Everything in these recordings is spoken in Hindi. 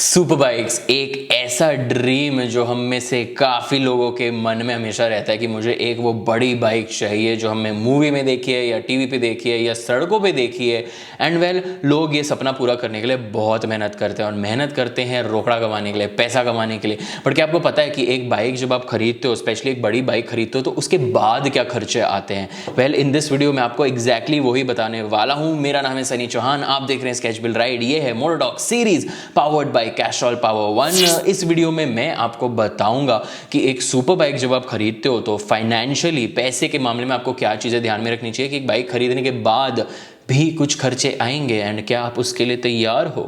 सुपर बाइक्स एक ऐसा ड्रीम है जो हम में से काफ़ी लोगों के मन में हमेशा रहता है कि मुझे एक वो बड़ी बाइक चाहिए जो हमने मूवी में देखी है या टीवी पे देखी है या सड़कों पे देखी है। एंड वेल लोग ये सपना पूरा करने के लिए बहुत मेहनत करते हैं और मेहनत करते हैं रोकड़ा कमाने के लिए, पैसा कमाने के लिए। बट क्या आपको पता है कि एक बाइक जब आप खरीदते हो, स्पेशली एक बड़ी बाइक खरीदते हो, तो उसके बाद क्या खर्चे आते हैं? वेल इन दिस वीडियो में आपको एग्जैक्टली वही बताने वाला हूँ। मेरा नाम है सनी चौहान, आप देख रहे हैं स्केच बिल्ड राइड। ये है motor talk series powered by Castrol power one. इस वीडियो में मैं आपको बताऊंगा कि एक सुपर बाइक जब आप खरीदते हो तो फाइनेंशियली, पैसे के मामले में आपको क्या चीजें ध्यान में रखनी चाहिए कि एक बाइक खरीदने के बाद भी कुछ खर्चे आएंगे एंड क्या आप उसके लिए तैयार हो।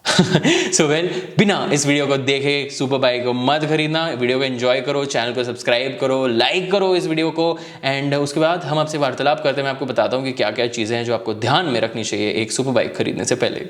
सो वेल बिना इस वीडियो को देखे सुपर बाइक को मत खरीदना। वीडियो को एंजॉय करो, चैनल को सब्सक्राइब करो, लाइक करो इस वीडियो को एंड उसके बाद हम आपसे वार्तालाप करते हैं। मैं आपको बताता हूँ कि क्या क्या चीजें हैं जो आपको ध्यान में रखनी चाहिए एक सुपर बाइक खरीदने से पहले।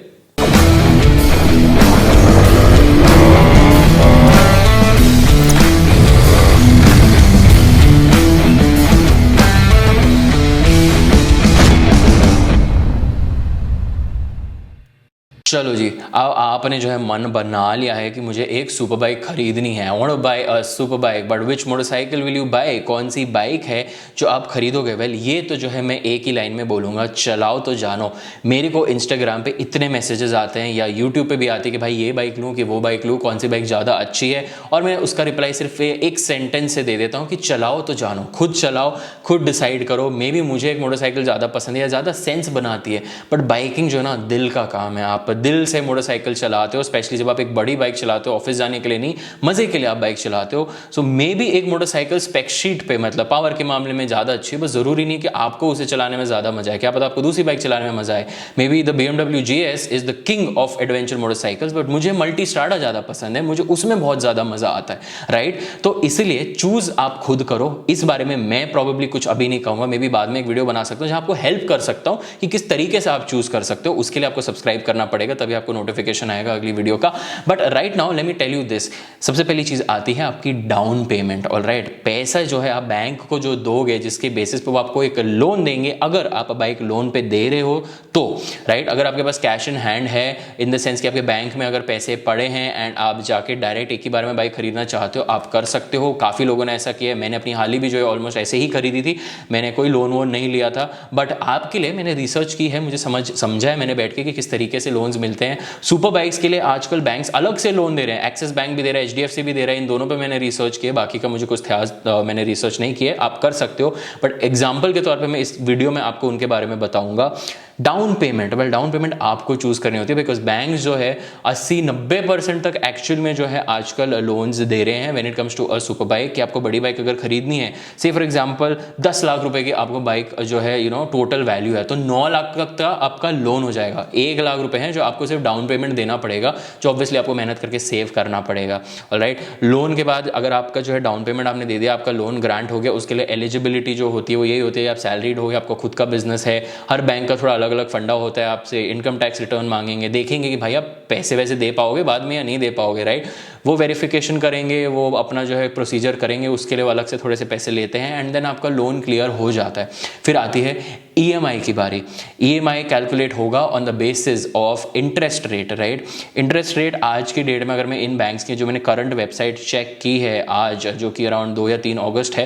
चलो जी, अब आपने जो है मन बना लिया है कि मुझे एक सुपर बाइक खरीदनी है। I want to buy a super bike, but which motorcycle will you buy? कौन सी बाइक है जो आप खरीदोगे? वेल ये तो जो है मैं एक ही लाइन में बोलूँगा, चलाओ तो जानो। मेरे को इंस्टाग्राम पे इतने मैसेजेस आते हैं या यूट्यूब पे भी आते हैं कि भाई ये बाइक लूँ कि वो बाइक लूँ, कौन सी बाइक ज़्यादा अच्छी है, और मैं उसका रिप्लाई सिर्फ एक सेंटेंस से दे देता हूँ कि चलाओ तो जानो, खुद चलाओ, खुद डिसाइड करो। मे बी मुझे एक मोटरसाइकिल ज़्यादा पसंद है या ज़्यादा सेंस बनाती है, बट बाइकिंग जो है ना दिल का काम है। आप दिल से मोटरसाइकिल चलाते हो, स्पेशली जब आप एक बड़ी बाइक चलाते हो, ऑफिस जाने के लिए नहीं, मजे के लिए आप बाइक चलाते हो। सो मे बी एक मोटरसाइकिल स्पेक शीट पे, मतलब पावर के मामले में ज्यादा अच्छी है, बस जरूरी नहीं कि आपको उसे चलाने में ज्यादा मजा है। क्या पता आपको दूसरी बाइक चलाने में मजा है। May be the BMW GS is the king of adventure motorcycles, but मुझे मल्टी स्ट्राडा ज्यादा पसंद है, मुझे उसमें बहुत ज्यादा मजा आता है, राइट? तो इसलिए चूज आप खुद करो। इस बारे में मैं प्रोबेबली कुछ अभी नहीं कहूंगा, मे बी बाद में एक वीडियो बना सकता हूं जहां आपको हेल्प कर सकता हूं कि किस तरीके से आप चूज कर सकते हो। उसके लिए आपको सब्सक्राइब करना पड़ेगा, तभी आपको नोटिफिकेशन आएगा अगली वीडियो का। But right now let me tell you this. सबसे पहली चीज आती है आपकी डाउन पेमेंट। ऑलराइट, पैसा जो है आप बैंक को जो दोगे, जिसके बेसिस पे वो आपको एक लोन देंगे, अगर आप बाइक लोन पे दे रहे हो तो, राइट? अगर आपके पास कैश इन हैंड है, इन द सेंस कि आपके बैंक में अगर पैसे पड़े हैं एंड आप जाके डायरेक्ट एक ही बार में बाइक खरीदना चाहते हो, आप कर सकते हो। काफी लोगों ने ऐसा किया है। मैंने अपनी हाल ही भी जो है ऑलमोस्ट ऐसे ही खरीदी थी। मैंने कोई लोन वोन नहीं लिया था, बट आपके लिए मैंने रिसर्च की है, मुझे समझा है मैंने बैठ के कि किस तरीके से लोन्स मिलते हैं। सुपर बाइक्स के लिए आजकल बैंक्स अलग से लोन दे रहे हैं। एक्सिस बैंक भी दे रहा है, HDFC भी दे रहा है। इन दोनों पे मैंने रिसर्च किया, बाकी का मुझे कुछ मैंने रिसर्च नहीं किया। आप कर सकते हो, बट एग्जांपल के तौर पे मैं इस वीडियो में आपको उनके बारे में बताऊंगा। Down payment, well down payment आपको चूज करनी होती है, बिकॉज बैंक जो है 80-90% तक एक्चुअल में जो है आजकल लोन्स दे रहे हैं when it comes to a super bike. कि आपको बड़ी बाइक अगर खरीदनी है, से फॉर एग्जांपल 10 लाख रुपए की आपको बाइक जो है टोटल वैल्यू है, तो 9 लाख तक का आपका लोन हो जाएगा। 1 लाख रुपए है जो आपको सिर्फ डाउन पेमेंट देना पड़ेगा, जो ऑब्वियसली आपको मेहनत करके सेव करना पड़ेगा। ऑलराइट, लोन के बाद अगर आपका जो है डाउन पेमेंट आपने दे दिया, आपका लोन ग्रांट हो गया, उसके लिए एलिजिबिलिटी जो होती है वो यही होती है, आप सैलरीड हो गए, आपका खुद का बिजनेस है। हर बैंक का थोड़ा अलग अलग फंडा होता है, आपसे इनकम टैक्स रिटर्न मांगेंगे, देखेंगे कि भाई आप पैसे वैसे दे पाओगे बाद में या नहीं दे पाओगे, राइट? वो वेरिफिकेशन करेंगे, वो अपना जो है प्रोसीजर करेंगे, उसके लिए वो अलग से थोड़े से पैसे लेते हैं एंड देन आपका लोन क्लियर हो जाता है। फिर आती है EMI की बारी। EMI कैलकुलेट होगा on the basis of interest rate, right? Interest rate आज की डेट में, अगर मैं इन बैंक्स की जो मैंने करंट वेबसाइट चेक की है आज, जो कि अराउंड 2 या 3 अगस्त है,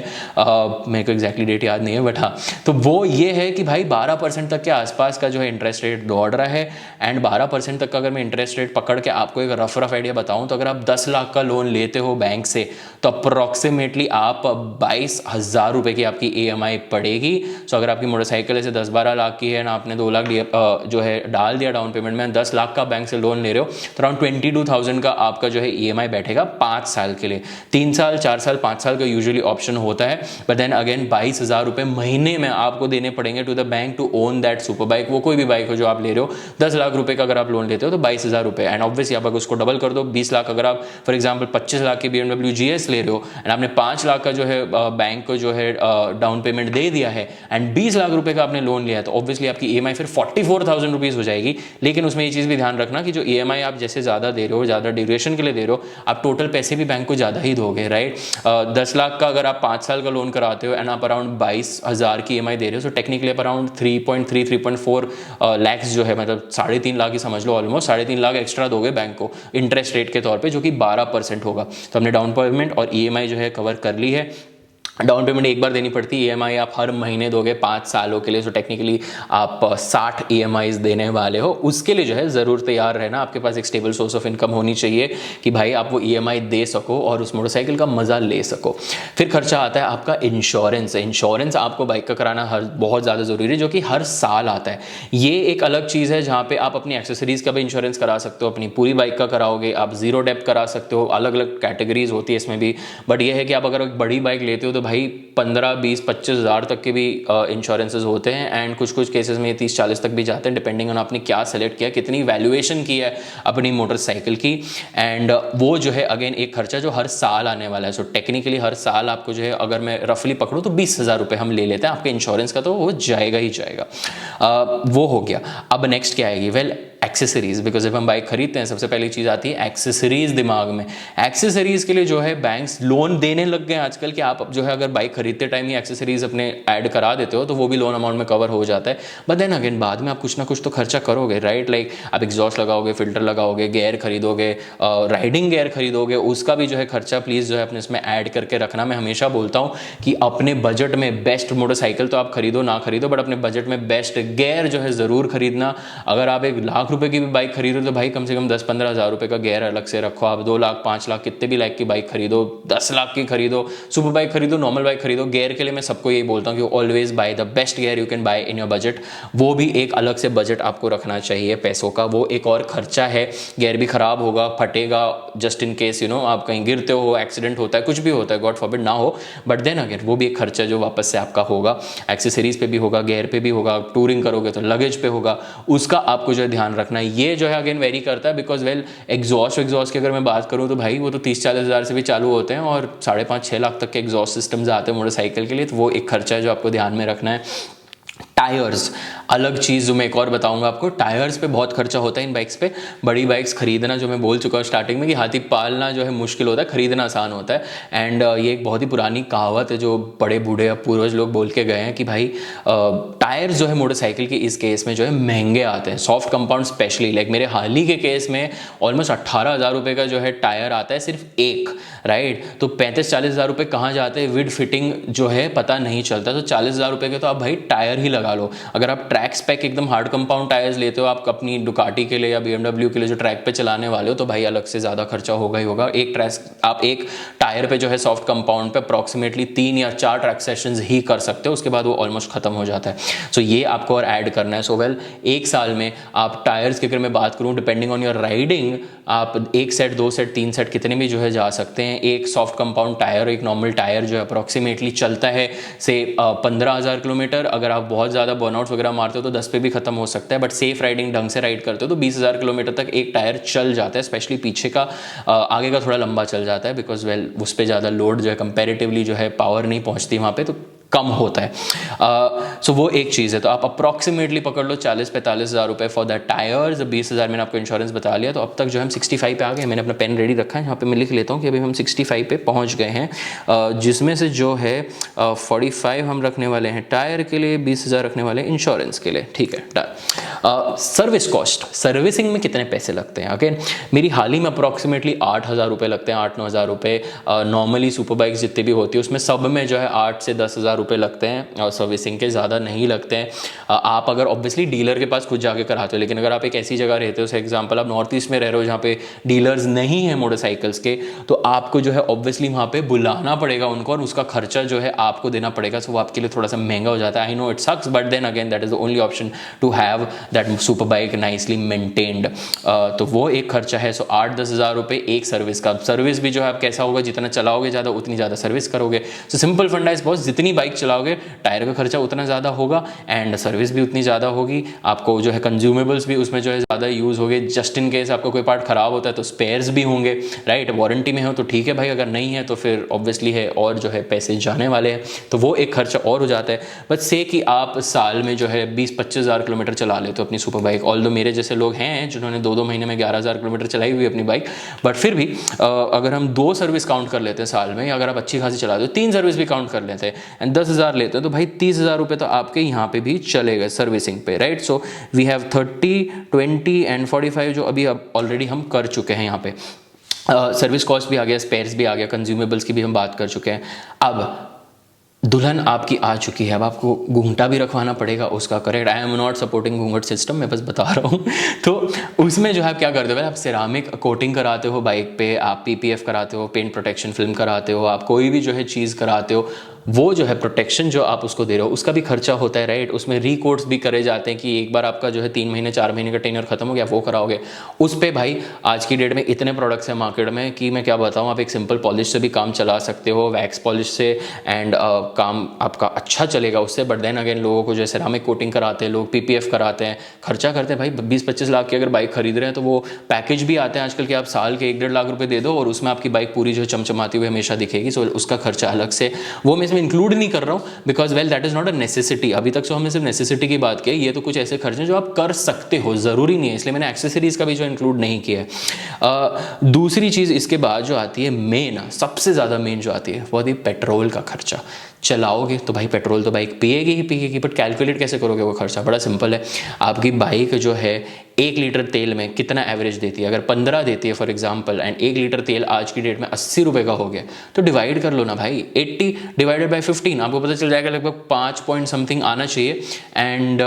मेरे को एग्जैक्टली डेट याद नहीं है, बट हाँ, तो वो ये है कि भाई 12% तक के आसपास का जो है इंटरेस्ट रेट दौड़ रहा है। एंड 12% तक का अगर मैं इंटरेस्ट रेट पकड़ के आपको एक रफ आइडिया बताऊं, तो अगर आप 10 लाख का लोन लेते हो बैंक से, तो अप्रोक्सीमेटली आप 22,000 रुपए की आपकी EMI पड़ेगी। सो अगर आपकी मोटरसाइकिल से 10-12 लाख की है ना, आपने 2 लाख जो है डाल दिया डाउन पेमेंट में, 10 लाख का बैंक से लोन ले रहे हो, तो अराउंड 22,000 का आपका जो है EMI बैठेगा 5 साल के लिए। 3 साल, 4 साल, 5 साल का यूजुअली ऑप्शन होता है, बट देन अगेन 22,000 रुपए महीने में आपको देने पड़ेंगे to the bank to own that super bike. वो कोई भी बाइक हो जो आप ले रहे हो, 10 लाख रुपए का अगर आप लोन लेते हो तो 22,000 रुपए, एंड ऑब्वियसली आप अगर उसको डबल कर दो, 20 लाख अगर आप फॉर एग्जाम्पल 25 लाख की BMW GS ले रहे हो एंड आपने 5 लाख का जो है बैंक को जो है डाउन पेमेंट दे दिया है एंड 20 लाख रुपए का आपने लोन लिया है, तो ऑब्वियसली आपकी EMI फिर 44,000 रुपीज़ हो जाएगी। लेकिन उसमें ये चीज़ भी ध्यान रखना कि जो EMI आप जैसे ज़्यादा दे रहे हो, ज़्यादा ड्यूरेशन के लिए दे रहे हो, आप टोटल पैसे भी बैंक को ज़्यादा ही दोगे, राइट। 10 लाख का अगर आप 5 साल का लोन कराते हो एंड आप अराउंड 22,000 की EMI दे रहे हो, तो टेक्निकली आप अराउंड 3.4 लैक्स जो है, मतलब 3.5 लाख ही समझ लो, ऑलमोस्ट 3.5 लाख एक्स्ट्रा दोगे बैंक को इंटरेस्ट रेट के तौर पे, जो कि 12% होगा। तो हमने डाउन पेमेंट और EMI जो है कवर कर ली है। डाउन पेमेंट एक बार देनी पड़ती है, EMI आप हर महीने दोगे 5 सालों के लिए, तो टेक्निकली आप 60 EMIs देने वाले हो। उसके लिए जो है ज़रूर तैयार रहना, आपके पास एक स्टेबल सोर्स ऑफ इनकम होनी चाहिए कि भाई आप वो EMI दे सको और उस मोटरसाइकिल का मज़ा ले सको। फिर खर्चा आता है आपका इंश्योरेंस। इंश्योरेंस आपको बाइक का कराना बहुत ज़्यादा ज़रूरी है, जो कि हर साल आता है। ये एक अलग चीज़ है जहाँ पे आप अपनी एक्सेसरीज़ का भी इंश्योरेंस करा सकते हो, अपनी पूरी बाइक का कराओगे, आप जीरो डेप्थ करा सकते हो, अलग अलग कैटेगरीज होती है इसमें भी। बट ये है कि आप अगर एक बड़ी बाइक लेते हो तो भाई 15, 20, 25 हज़ार तक के भी इंश्योरेंसेज होते हैं एंड कुछ कुछ केसेस में 30-40 तक भी जाते हैं, डिपेंडिंग ऑन आपने क्या सेलेक्ट किया, कितनी वैल्यूएशन की है अपनी मोटरसाइकिल की। एंड वो जो है अगेन एक खर्चा जो हर साल आने वाला है। सो टेक्निकली हर साल आपको जो है, अगर मैं रफली पकड़ूँ तो 20,000 रुपये हम ले लेते हैं आपके इंश्योरेंस का, तो वो जाएगा ही जाएगा। वो हो गया। अब नेक्स्ट क्या आएगी? Well, accessories. बिकॉज जब हम बाइक खरीदते हैं सबसे पहली चीज़ आती है एक्सेसरीज दिमाग में। एक्सेसरीज के लिए जो है बैंक्स लोन देने लग गए आजकल कि आप जो है अगर बाइक खरीदते टाइम ही एक्सेसरीज अपने ऐड करा देते हो तो वो भी लोन अमाउंट में कवर हो जाता है। बट देन अगेन बाद में आप कुछ ना कुछ तो खर्चा करोगे, राइट। लाइक आप एग्जॉस्ट लगाओगे, फिल्टर लगाओगे, गेयर खरीदोगे, राइडिंग गेयर खरीदोगे, उसका भी जो है खर्चा प्लीज़ जो है अपने इसमें ऐड करके रखना। मैं हमेशा बोलता हूँ कि अपने बजट में बेस्ट मोटरसाइकिल तो आप खरीदो ना खरीदो, बट अपने बजट में बेस्ट गेयर जो है ज़रूर खरीदना। अगर आप 1 लाख रुपए की भी बाइक खरीदो तो भाई कम से कम 10-15 हज़ार रुपए का गेयर अलग से रखो। आप 2 लाख 5 लाख कितने भी लाख की बाइक खरीदो, 10 लाख की खरीदो, सुपर बाइक खरीदो, नॉर्मल बाइक खरीदो, गेयर के लिए मैं सबको यही बोलता हूँ कि always by the best gear you can buy in your budget. वो भी एक अलग से बजट आपको रखना चाहिए पैसों का, वो एक और खर्चा है। गेयर भी खराब होगा, फटेगा, जस्ट इन केस आप कहीं गिरते हो, एक्सीडेंट होता है, कुछ भी होता है, गॉड फॉरबिड ना हो, बट देन अगेन वो भी एक खर्चा जो वापस से आपका होगा। एक्सेसरीज पे भी होगा, गेयर पे भी होगा, टूरिंग करोगे तो लगेज पे होगा, उसका आपको जो है ध्यान रखना है। ये जो है अगेन वेरी करता है बिकॉज वेल एग्जॉस्ट की अगर मैं बात करूँ तो भाई वो तो 30-40 हज़ार से भी चालू होते हैं और 5.5-6 लाख तक के एग्जॉस्ट सिस्टम्स आते हैं मोटरसाइकिल के लिए। तो वो एक खर्चा है जो आपको ध्यान में रखना है। टायर्स अलग चीज़ जो मैं एक और बताऊंगा आपको। टायर्स पे बहुत खर्चा होता है इन बाइक्स पे। बड़ी बाइक्स खरीदना, जो मैं बोल चुका हूँ स्टार्टिंग में कि हाथी पालना जो है मुश्किल होता है, खरीदना आसान होता है। एंड ये एक बहुत ही पुरानी कहावत है जो बड़े बूढ़े पूर्वज लोग बोल के गए हैं कि भाई टायर्स जो है मोटरसाइकिल के इस केस में जो है महंगे आते हैं, सॉफ्ट कंपाउंड स्पेशली। लाइक मेरे हाल ही के केस में ऑलमोस्ट 18,000 रुपये का जो है टायर आता है सिर्फ एक, राइट। तो 35-40 हज़ार रुपये कहाँ जाते हैं विद फिटिंग जो है पता नहीं चलता। तो 40 हज़ार रुपये के तो आप भाई टायर ही लगा लो। अगर आप ट्रैक स्पेक एकदम हार्ड कंपाउंड टायर्स लेते हो आप अपनी डुकाटी के लिए या BMW के लिए जो ट्रैक पे चलाने वाले हो, तो भाई अलग से ज़्यादा खर्चा होगा ही होगा। आप एक टायर पे जो है सॉफ्ट कंपाउंड पे अप्रॉक्सीमेटली 3 या 4 ट्रैक सेशंस ही कर सकते हो, उसके बाद वो ऑलमोस्ट खत्म हो जाता है। सो ये आपको और ऐड करना है। सो वेल, एक साल में आप टायर्स की अगर मैं बात करूँ डिपेंडिंग ऑन योर राइडिंग, आप 1 सेट 2 सेट 3 सेट कितने भी जो है जा सकते हैं। एक सॉफ्ट कंपाउंड टायर, एक नॉर्मल टायर जो है अप्रॉक्सीमेटली चलता है से 15,000 किलोमीटर। अगर आप बहुत ज़्यादा बर्नआउट्स वगैरह मारते हो तो 10 पे भी खत्म हो सकता है, बट सेफ राइडिंग ढंग से राइड करते हो तो 20,000 किलोमीटर तक एक टायर चल जाता है। स्पेशली पीछे का, आगे का थोड़ा लंबा चल जाता है बिकॉज वेल उस पर ज़्यादा लोड जो है कंपेरेटिवली जो है पावर नहीं पहुँचती वहाँ पे, तो कम होता है। सो वो एक चीज़ है। तो आप अप्रॉक्सीमेटली पकड़ लो 40-45 हज़ार रुपये फॉर द टायर्स। 20 हज़ार मैंने आपको इंश्योरेंस बता लिया। तो अब तक जो हम 65 पे आ गए। मैंने अपना पेन रेडी रखा है, यहाँ पे मैं लिख लेता हूँ कि अभी हम 65 पे पहुँच गए हैं, जिसमें से जो है 45 हम रखने वाले हैं टायर के लिए, 20 हज़ार रखने वाले हैं इंश्योरेंस के लिए, ठीक है डन। सर्विस कॉस्ट, सर्विसिंग में कितने पैसे लगते हैं? अगेन मेरी हाल ही में अप्रॉक्सीमेटली 8,000 रुपये लगते हैं, 8-9 हज़ार रुपये। नॉर्मली सुपर बाइक्स जितनी भी होती है उसमें सब में जो है 8 से 10 हज़ार रुपये लगते हैं और सर्विसिंग के ज़्यादा नहीं लगते हैं। आप अगर ऑब्वियसली डीलर के पास खुद जाके कराते हो, लेकिन अगर आप एक ऐसी जगह रहते हो, फॉर एग्जांपल आप नॉर्थ ईस्ट में रह रहे हो जहाँ पे डीलर्स नहीं है मोटरसाइकिल्स के, तो आपको जो है ऑब्वियसली वहाँ पे बुलाना पड़ेगा उनको और उसका खर्चा जो है आपको देना पड़ेगा। सो वो आपके लिए थोड़ा सा महंगा हो जाता है। I know it sucks, but then again that is the only option to have that super bike nicely maintained. तो वो एक खर्चा है। सो 8-10 हज़ार रुपये एक सर्विस का। सर्विस भी जो है आप कैसा होगा, जितना चलाओगे ज़्यादा उतनी ज़्यादा सर्विस करोगे। सो सिंपल फंडा इज बॉस, जितनी बाइक बाइक चलाओगे टायर का खर्चा उतना ज़्यादा होगा एंड सर्विस भी उतनी ज़्यादा होगी, आपको जो है कंज्यूमेबल्स भी उसमें जो है ज़्यादा यूज़ होंगे, जस्ट इन केस आपका कोई पार्ट ख़राब होता है तो स्पेयर्स भी होंगे, राइट। वारंटी में हो तो ठीक है भाई, अगर नहीं है तो फिर ऑब्वियसली है और जो है पैसे जाने वाले हैं, तो वो एक खर्चा और हो जाता है। बट से कि आप साल में जो है 20-25 हज़ार किलोमीटर चला लेते हो अपनी सुपर बाइक, ऑल्दो मेरे जैसे लोग हैं जिन्होंने 2-2 महीने में 11,000 किलोमीटर चलाई हुई अपनी बाइक, बट फिर भी अगर हम 2 सर्विस काउंट कर लेते हैं साल में, अगर आप अच्छी खासी चलाते हो 3 सर्विस भी काउंट कर लेते हैं एंड 10,000 लेते हैं, तो भाई 30,000 रुपये तो आपके यहाँ पे भी चले गए सर्विसिंग पे, right. So we have 30, 20 and 45 जो अभी ऑलरेडी हम कर चुके हैं यहाँ पे। सर्विस कॉस्ट भी आ गया, स्पेयर्स भी आ गया, कंज्यूमेबल्स की भी हम बात कर चुके हैं। अब दुल्हन आपकी आ चुकी है, अब आपको घूंघटा भी रखवाना पड़ेगा उसका, correct. I am not supporting घूंघट सिस्टम, मैं बस बता रहा हूँ। तो उसमें जो है आप क्या करते हो, आप सिरामिक कोटिंग कराते हो बाइक पे, आप PPF कराते हो, पेंट प्रोटेक्शन फिल्म कराते हो, आप कोई भी जो है चीज़ कराते हो, वो जो है प्रोटेक्शन जो आप उसको दे रहे हो उसका भी खर्चा होता है, राइट। उसमें रिकोट्स भी करे जाते हैं कि एक बार आपका जो है 3 महीने 4 महीने का टेन्योर खत्म हो गया, वो कराओगे। उस पर भाई आज की डेट में इतने प्रोडक्ट्स हैं मार्केट में कि मैं क्या बताऊँ, आप एक सिंपल पॉलिश से भी काम चला सकते हो, वैक्स पॉलिश से, एंड काम आपका अच्छा चलेगा उससे। बट देन अगेन लोगों को जो है सिरामिक कोटिंग कराते हैं लोग, PPF कराते हैं, खर्चा करते हैं भाई। 20-25 लाख की अगर बाइक खरीद रहे हैं तो वो पैकेज भी आते हैं आजकल के, आप साल के 1-1.5 लाख रुपए दे दो और उसमें आपकी बाइक पूरी जो है चमचमाती हुई हमेशा दिखेगी। सो उसका खर्चा अलग से, वो मैं इसमें इंक्लूड नहीं कर रहा हूँ because well that is not a necessity. अभी तक तो हमने सिर्फ नेसेसिटी की बात की है, ये तो कुछ ऐसे खर्चे जो आप कर सकते हो, ज़रूरी नहीं है, इसलिए मैंने एक्सेसरीज का भी जो इंक्लूड नहीं किया है। दूसरी चीज़ इसके बाद जो आती है मेन, सबसे ज़्यादा मेन जो आती है वो आती है पेट्रोल का खर्चा। चलाओगे तो भाई पेट्रोल तो बाइक पिएगी ही पिएगी, बट कैलकुलेट कैसे करोगे वो खर्चा, बड़ा सिंपल है। आपकी बाइक जो है 1 लीटर तेल में कितना एवरेज देती है, अगर 15 देती है फॉर एग्जांपल, एंड 1 लीटर तेल आज की डेट में 80 रुपये का हो गया, तो डिवाइड कर लो ना भाई, 80 डिवाइडेड बाय 15, आपको पता चल जाएगा लगभग 5 पॉइंट समथिंग आना चाहिए, एंड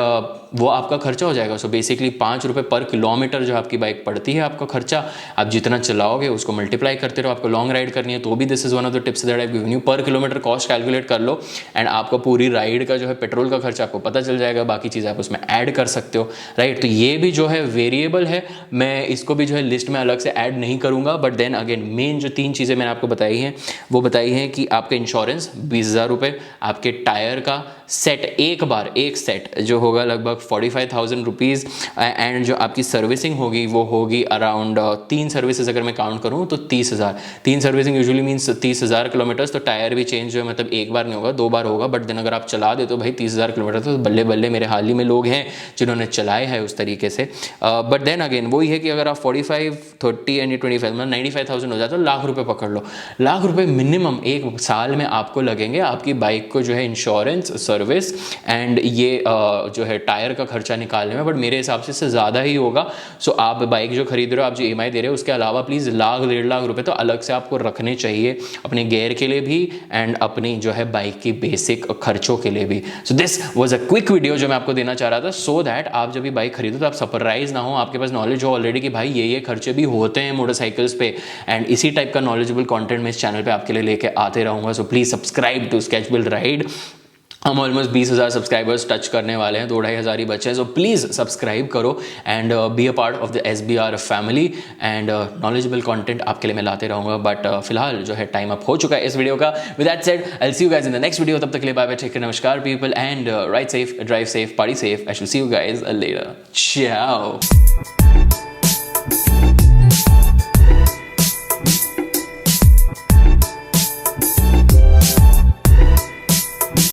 वो आपका खर्चा हो जाएगा। सो बेसिकली 5 रुपये पर किलोमीटर जो आपकी बाइक पड़ती है आपका खर्चा, आप जितना चलाओगे उसको मल्टीप्लाई करते रहो। आपको लॉन्ग राइड करनी है तो भी this is one of the tips that I given you, पर किलोमीटर कॉस्ट कैलकुलेट कर लो एंड आपको पूरी राइड का जो है पेट्रोल का खर्चा आपको पता चल जाएगा, बाकी चीज़ें आप उसमें ऐड कर सकते हो, राइट। तो ये भी जो है वेरिएबल है, मैं इसको भी जो है लिस्ट में अलग से ऐड नहीं करूंगा। बट देन अगेन मेन जो 3 चीज़ें मैंने आपको बताई हैं वो बताई हैं कि आपका इंश्योरेंस 20,000 रुपये, आपके टायर का सेट एक सेट जो होगा लगभग 45,000 रुपीज़, एंड जो आपकी सर्विसिंग होगी वो होगी अराउंड 3 सर्विसेज अगर मैं काउंट करूँ तो 30,000। 3 सर्विसिंग यूजुअली मीन्स 30,000 किलोमीटर्स, तो टायर भी चेंज जो है मतलब एक बार नहीं होगा 2 बार होगा, बट देन अगर आप चला दे तो भाई 30,000 किलोमीटर तो बल्ले बल्ले, मेरे हाल ही में लोग हैं जिन्होंने चलाए हैं उस तरीके से। बट देन अगेन वही है कि अगर आप 45, 30 एंड 25 मतलब 95,000 हो जाए तो लाख रुपये पकड़ लो, लाख रुपये मिनिमम एक साल में आपको लगेंगे आपकी बाइक को जो है इंश्योरेंस, सर्विस एंड ये जो है टायर का खर्चा निकालने में। बट मेरे हिसाब से इससे ज़्यादा ही होगा। सो आप बाइक जो खरीद रहे हो, आप जो EMI दे रहे हो, उसके अलावा प्लीज़ लाख 1.5 लाख रुपए तो अलग से आपको रखने चाहिए अपने गेयर के लिए भी एंड अपनी जो है बाइक की बेसिक खर्चों के लिए भी। So this was a quick video जो मैं आपको देना चाह रहा था, सो दैट आप जब भी बाइक खरीदो तो आप सरप्राइज ना हो, आपके पास नॉलेज हो ऑलरेडी कि भाई ये खर्चे भी होते हैं मोटरसाइकिल्स पे, एंड इसी टाइप का नॉलेजेबल कंटेंट मैं इस चैनल पे आपके लिए लेके आते रहूँगा। So please subscribe to Sketch Build Ride. हम ऑलमोस्ट 20,000 सब्सक्राइबर्स टच करने वाले हैं, 2-2.5 हज़ार ही बचे हैं। सो प्लीज़ सब्सक्राइब करो and be a part of the SBR family, and knowledgeable content आपके लिए मैं लाते रहूँगा। बट फिलहाल जो है टाइम अप हो चुका है इस वीडियो का। With that said I will see you guys in the next video, तब तक के लिए बाय बाय, टेक केयर, नमस्कार people, and ride safe, drive safe, party safe. I will see you guys letter, ciao।